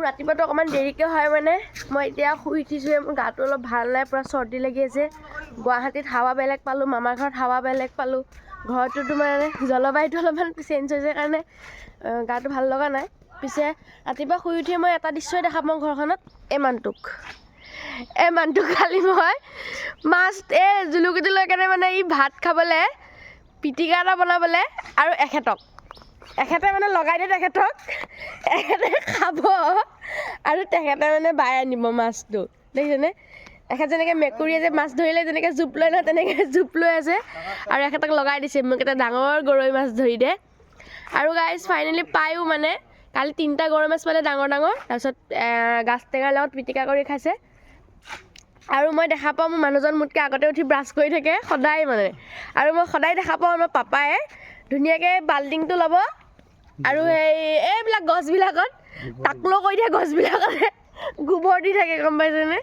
ৰাতিপুৱাটো অকণমান দেৰিকৈ হয় মানে মই এতিয়া শুই উঠিছোঁহে মোৰ গাটো অলপ ভাল নাই পূৰা চৰ্দি লাগি আছে গুৱাহাটীত হাৱা বেলেগ পালোঁ মামাৰ ঘৰত হাৱা বেলেগ পালোঁ ঘৰটোতো মানে জলবায়ুটো অলপমান চেঞ্জ হৈছে কাৰণে গাটো ভাল লগা নাই পিছে ৰাতিপুৱা শুই উঠি মই এটা দৃশ্যই দেখা পাওঁ ঘৰখনত এই মানুহটোক খালি মই মাছ জুলুকিটো লৈ কেনে মানে ই ভাত খাবলৈ পিটিকা এটা বনাবলৈ আৰু এখেতে মানে লগাই দিয়ে তেখেতে খাব আৰু তেখেতে মানে বাই আনিব মাছটো দেখিছেনে এখেত যেনেকৈ মেকুৰীয়ে যে মাছ ধৰিলে যেনেকৈ জোপ লয় নহয় তেনেকৈ জোপ লৈ আছে আৰু এখেতক লগাই দিছে মোক এটা ডাঙৰ গৰৈ মাছ ধৰি দে আৰু গাইজ ফাইনেলি পায়ো মানে কালি 3টা গৰৈ মাছ পালে ডাঙৰ তাৰপিছত গাছ টেঙাৰ লগত পিটিকা কৰি খাইছে আৰু মই দেখা পাওঁ মোৰ মানুহজন মোতকৈ আগতে উঠি ব্ৰাছ কৰি থাকে সদায় মানে আৰু মই সদায় দেখা পাওঁ আমাৰ পাপায়ে ধুনীয়াকৈ বাল্টিংটো ল'ব আৰু এইবিলাক গছবিলাকত টাকলো কৰি দিয়ে গছবিলাকতে গোবৰ দি থাকে গম পাইছেনে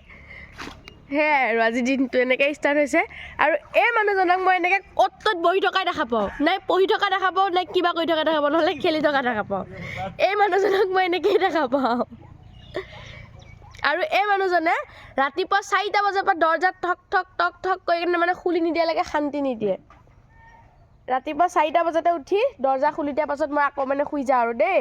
সেয়াই আৰু আজি দিনটো এনেকৈ ষ্টাৰ্ট হৈছে আৰু এই মানুহজনক মই এনেকৈ অ'ত বহি থকাই দেখা পাওঁ নাই পঢ়ি থকা দেখা পাওঁ নাই কিবা কৰি থকা দেখা পাওঁ নহ'লে খেলি থকা দেখা পাওঁ এই মানুহজনক মই এনেকৈয়ে দেখা পাওঁ আৰু এই মানুহজনে ৰাতিপুৱা 4টা বজাৰ পৰা দৰ্জা ঠক ঠক কৰি কিনে মানে খুলি নিদিয়ালৈকে শান্তি নিদিয়ে ৰাতিপুৱা 4টা বজাতে উঠি দৰ্জা খুলি দিয়াৰ পাছত মই আকৌ মানে শুই যাওঁ আৰু দেই